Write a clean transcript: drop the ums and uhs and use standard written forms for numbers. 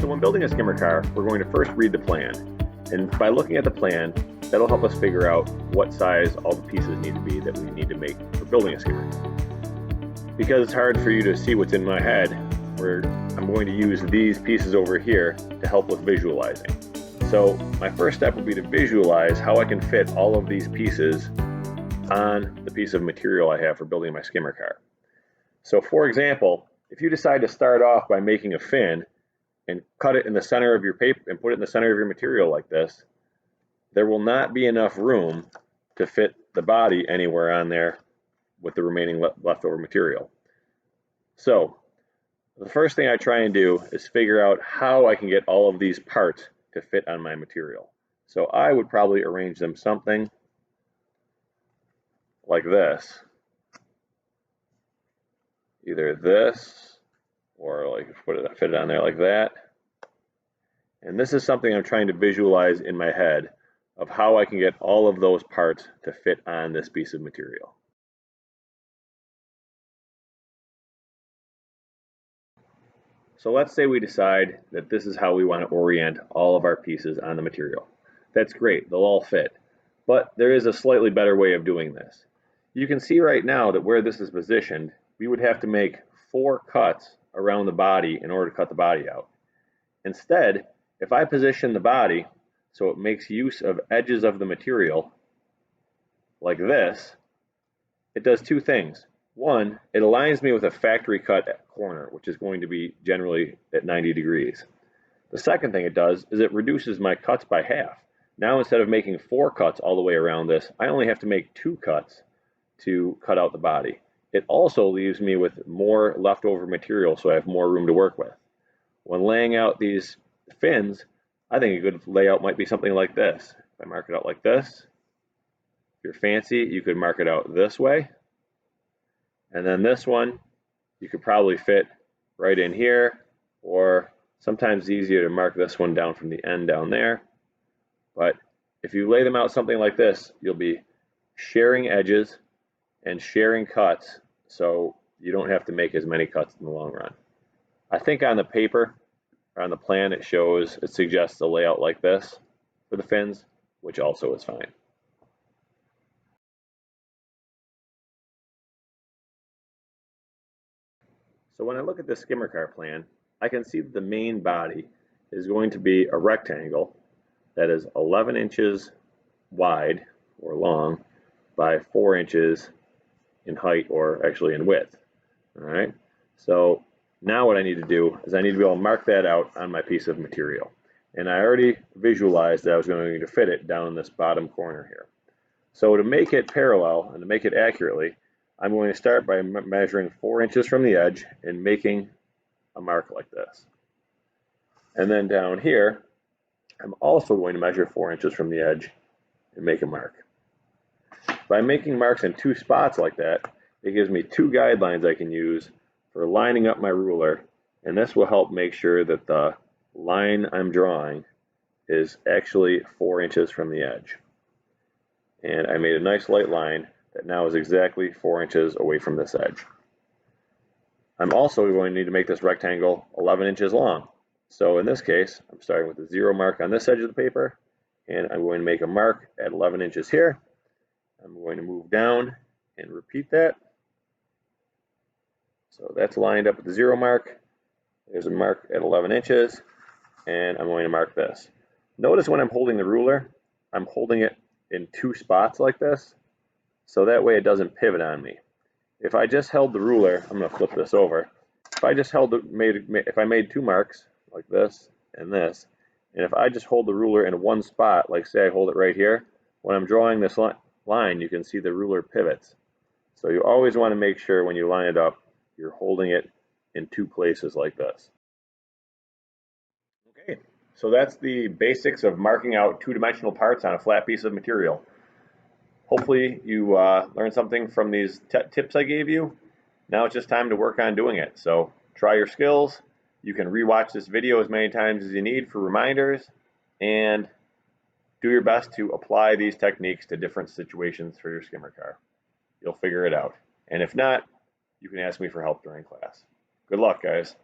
So when building a skimmer car, we're going to first read the plan. And by looking at the plan, that'll help us figure out what size all the pieces need to be that we need to make for building a skimmer. Because it's hard for you to see what's in my head, I'm going to use these pieces over here to help with visualizing. So my first step will be to visualize how I can fit all of these pieces on the piece of material I have for building my skimmer car. So for example, if you decide to start off by making a fin and cut it in the center of your paper and put it in the center of your material like this, there will not be enough room to fit the body anywhere on there with the remaining leftover material. So the first thing I try and do is figure out how I can get all of these parts to fit on my material. So I would probably arrange them something like this. Either this or like fit it on there like that. And this is something I'm trying to visualize in my head of how I can get all of those parts to fit on this piece of material. So let's say we decide that this is how we want to orient all of our pieces on the material. That's great, they'll all fit. But there is a slightly better way of doing this. You can see right now that where this is positioned, we would have to make 4 cuts around the body in order to cut the body out. Instead, if I position the body so it makes use of edges of the material like this, it does 2 things. One, it aligns me with a factory cut corner, which is going to be generally at 90 degrees. The second thing it does is it reduces my cuts by half. Now instead of making 4 cuts all the way around this, I only have to make 2 cuts to cut out the body. It also leaves me with more leftover material, so I have more room to work with. When laying out these fins, I think a good layout might be something like this. If I mark it out like this, if you're fancy, you could mark it out this way. And then this one, you could probably fit right in here, or sometimes it's easier to mark this one down from the end down there. But if you lay them out something like this, you'll be sharing edges and sharing cuts, so you don't have to make as many cuts in the long run. I think on the paper, or on the plan, it suggests a layout like this for the fins, which also is fine. So when I look at the skimmer car plan, I can see that the main body is going to be a rectangle that is 11 inches wide or long by 4 inches in height, or actually in width. All right. So now what I need to do is I need to be able to mark that out on my piece of material. And I already visualized that I was going to fit it down in this bottom corner here. So to make it parallel and to make it accurately, I'm going to start by measuring 4 inches from the edge and making a mark like this. And then down here, I'm also going to measure 4 inches from the edge and make a mark. By making marks in 2 spots like that, it gives me 2 guidelines I can use for lining up my ruler, and this will help make sure that the line I'm drawing is actually 4 inches from the edge. And I made a nice light line that now is exactly 4 inches away from this edge. I'm also going to need to make this rectangle 11 inches long. So in this case, I'm starting with a 0 mark on this edge of the paper, and I'm going to make a mark at 11 inches here. I'm going to move down and repeat that. So that's lined up with the 0 mark. There's a mark at 11 inches, and I'm going to mark this. Notice when I'm holding the ruler, I'm holding it in 2 spots like this, so that way it doesn't pivot on me. If I just held the ruler, I'm going to flip this over. If I just if I made 2 marks like this and this, and if I just hold the ruler in one spot, like say I hold it right here, when I'm drawing this line, you can see the ruler pivots. So you always want to make sure when you line it up, you're holding it in 2 places like this. Okay, so that's the basics of marking out 2-dimensional parts on a flat piece of material. Hopefully you learned something from these tips I gave you. Now it's just time to work on doing it. So try your skills. You can rewatch this video as many times as you need for reminders, and do your best to apply these techniques to different situations for your skimmer car. You'll figure it out. And if not, you can ask me for help during class. Good luck, guys.